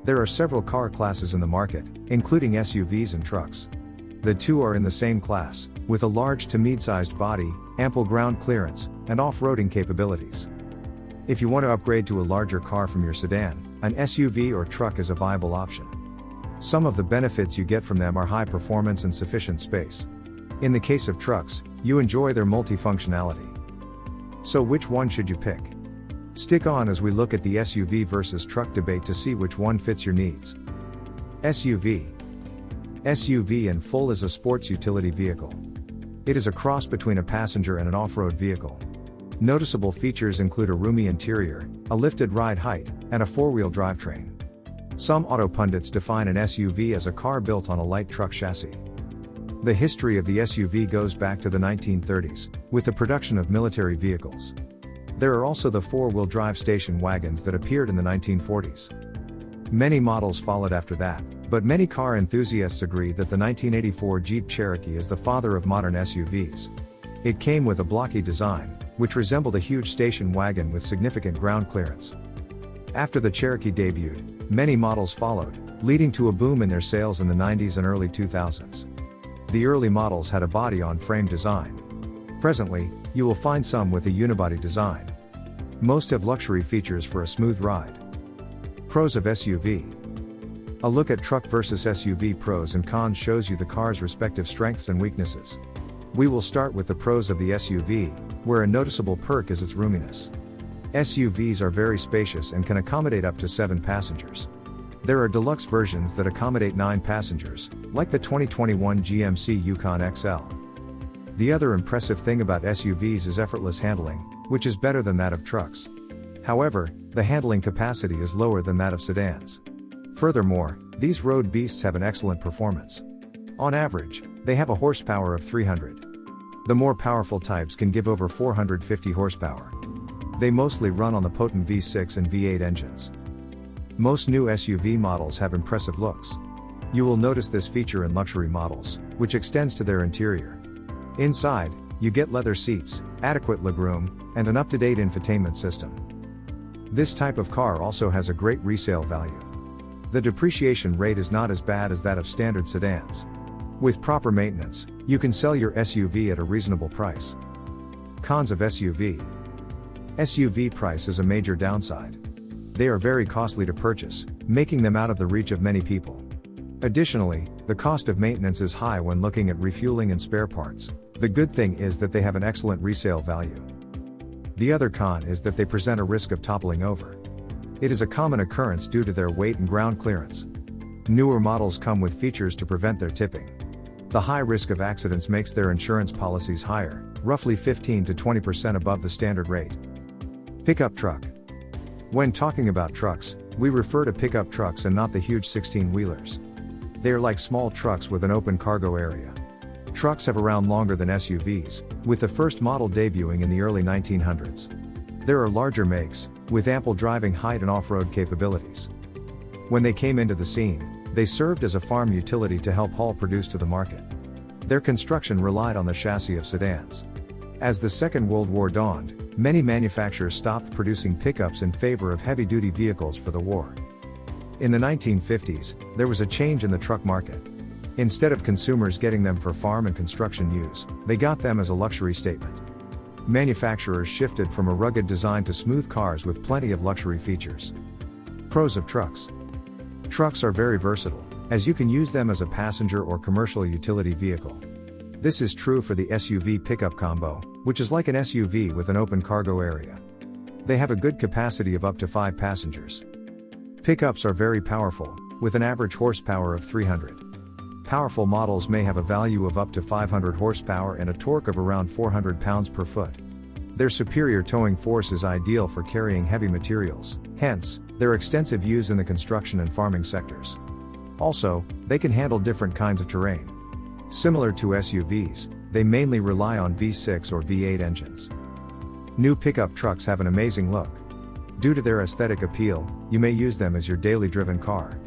There are several car classes in the market, including SUVs and trucks. The two are in the same class, with a large to mid-sized body, ample ground clearance, and off-roading capabilities. If you want to upgrade to a larger car from your sedan, an SUV or truck is a viable option. Some of the benefits you get from them are high performance and sufficient space. In the case of trucks, you enjoy their multifunctionality. So which one should you pick? Stick on as we look at the SUV versus truck debate to see which one fits your needs. SUV. SUV in full is a sports utility vehicle. It is a cross between a passenger and an off-road vehicle. Noticeable features include a roomy interior, a lifted ride height, and a four-wheel drivetrain. Some auto pundits define an SUV as a car built on a light truck chassis. The history of the SUV goes back to the 1930s, with the production of military vehicles. There are also the four-wheel drive station wagons that appeared in the 1940s. Many models followed after that, but many car enthusiasts agree that the 1984 Jeep Cherokee is the father of modern SUVs. It came with a blocky design, which resembled a huge station wagon with significant ground clearance. After the Cherokee debuted, many models followed, leading to a boom in their sales in the 90s and early 2000s. The early models had a body-on-frame design. Presently, you will find some with a unibody design. Most have luxury features for a smooth ride. Pros of SUV. A look at truck versus SUV pros and cons shows you the car's respective strengths and weaknesses. We will start with the pros of the SUV, where a noticeable perk is its roominess. SUVs are very spacious and can accommodate up to 7 passengers. There are deluxe versions that accommodate 9 passengers, like the 2021 GMC Yukon XL. The other impressive thing about SUVs is effortless handling, which is better than that of trucks. However, the handling capacity is lower than that of sedans. Furthermore, these road beasts have an excellent performance. On average, they have a horsepower of 300. The more powerful types can give over 450 horsepower. They mostly run on the potent V6 and V8 engines. Most new SUV models have impressive looks. You will notice this feature in luxury models, which extends to their interior. Inside, you get leather seats, adequate legroom, and an up-to-date infotainment system. This type of car also has a great resale value. The depreciation rate is not as bad as that of standard sedans. With proper maintenance, you can sell your SUV at a reasonable price. Cons of SUV. SUV price is a major downside. They are very costly to purchase, making them out of the reach of many people. Additionally, the cost of maintenance is high when looking at refueling and spare parts. The good thing is that they have an excellent resale value. The other con is that they present a risk of toppling over. It is a common occurrence due to their weight and ground clearance. Newer models come with features to prevent their tipping. The high risk of accidents makes their insurance policies higher, roughly 15 to 20% above the standard rate. Pickup truck. When talking about trucks, we refer to pickup trucks and not the huge 16-wheelers. They are like small trucks with an open cargo area. Trucks have around longer than SUVs, with the first model debuting in the early 1900s. There are larger makes, with ample driving height and off-road capabilities. When they came into the scene, they served as a farm utility to help haul produce to the market. Their construction relied on the chassis of sedans. As the Second World War dawned, many manufacturers stopped producing pickups in favor of heavy-duty vehicles for the war. In the 1950s, there was a change in the truck market. Instead of consumers getting them for farm and construction use, they got them as a luxury statement. Manufacturers shifted from a rugged design to smooth cars with plenty of luxury features. Pros of trucks. Trucks are very versatile, as you can use them as a passenger or commercial utility vehicle. This is true for the SUV pickup combo, which is like an SUV with an open cargo area. They have a good capacity of up to 5 passengers. Pickups are very powerful, with an average horsepower of 300. Powerful models may have a value of up to 500 horsepower and a torque of around 400 pounds per foot. Their superior towing force is ideal for carrying heavy materials, hence, their extensive use in the construction and farming sectors. Also, they can handle different kinds of terrain. Similar to SUVs, they mainly rely on V6 or V8 engines. New pickup trucks have an amazing look. Due to their aesthetic appeal, you may use them as your daily driven car.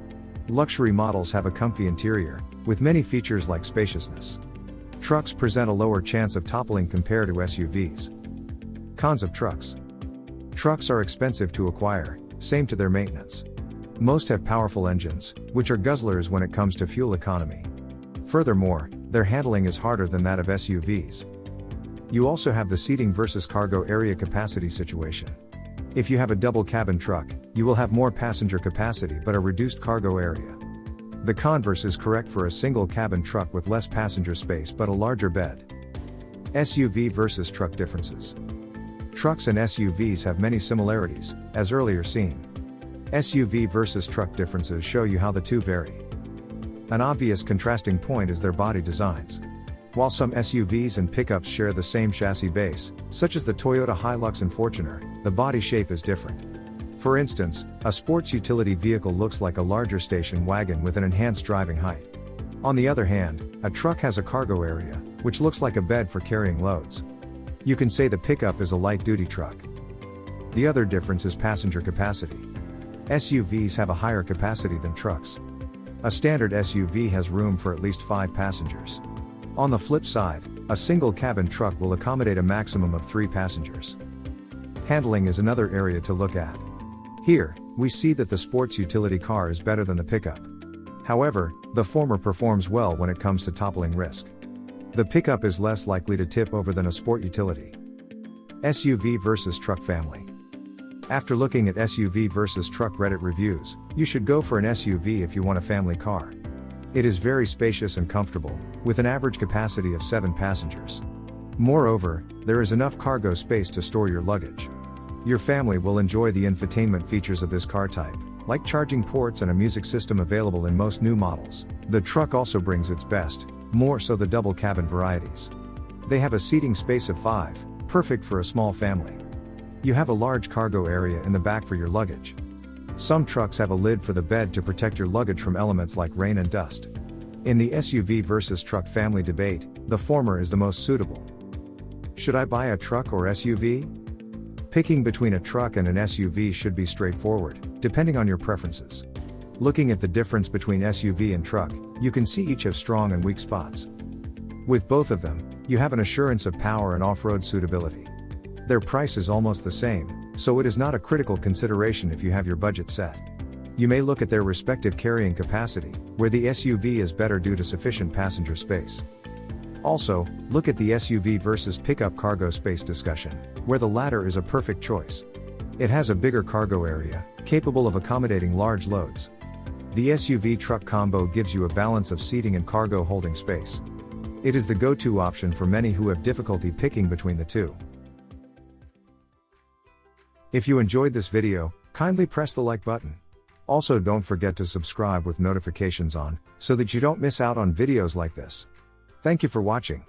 Luxury models have a comfy interior, with many features like spaciousness. Trucks present a lower chance of toppling compared to SUVs. Cons of trucks. Trucks are expensive to acquire, same to their maintenance. Most have powerful engines, which are guzzlers when it comes to fuel economy. Furthermore, their handling is harder than that of SUVs. You also have the seating versus cargo area capacity situation. If you have a double cabin truck, you will have more passenger capacity but a reduced cargo area. The converse is correct for a single cabin truck with less passenger space but a larger bed. SUV versus truck differences. Trucks and SUVs have many similarities, as earlier seen. SUV versus truck differences show you how the two vary. An obvious contrasting point is their body designs. While some SUVs and pickups share the same chassis base, such as the Toyota Hilux and Fortuner, the body shape is different. For instance, a sports utility vehicle looks like a larger station wagon with an enhanced driving height. On the other hand, a truck has a cargo area, which looks like a bed for carrying loads. You can say the pickup is a light-duty truck. The other difference is passenger capacity. SUVs have a higher capacity than trucks. A standard SUV has room for at least 5 passengers. On the flip side, a single cabin truck will accommodate a maximum of 3 passengers. Handling is another area to look at. Here, we see that the sports utility car is better than the pickup. However, the former performs well when it comes to toppling risk. The pickup is less likely to tip over than a sport utility. SUV versus truck family. After looking at SUV versus truck Reddit reviews, you should go for an SUV if you want a family car. It is very spacious and comfortable, with an average capacity of 7 passengers. Moreover, there is enough cargo space to store your luggage. Your family will enjoy the infotainment features of this car type, like charging ports and a music system available in most new models. The truck also brings its best, more so the double cabin varieties. They have a seating space of 5, perfect for a small family. You have a large cargo area in the back for your luggage. Some trucks have a lid for the bed to protect your luggage from elements like rain and dust. In the SUV versus truck family debate, the former is the most suitable. Should I buy a truck or SUV? Picking between a truck and an SUV should be straightforward, depending on your preferences. Looking at the difference between SUV and truck, you can see each have strong and weak spots. With both of them, you have an assurance of power and off-road suitability. Their price is almost the same, so it is not a critical consideration if you have your budget set. You may look at their respective carrying capacity, where the SUV is better due to sufficient passenger space. Also, look at the SUV versus pickup cargo space discussion, where the latter is a perfect choice. It has a bigger cargo area, capable of accommodating large loads. The SUV truck combo gives you a balance of seating and cargo holding space. It is the go-to option for many who have difficulty picking between the two. If you enjoyed this video, kindly press the like button. Also, don't forget to subscribe with notifications on, so that you don't miss out on videos like this. Thank you for watching.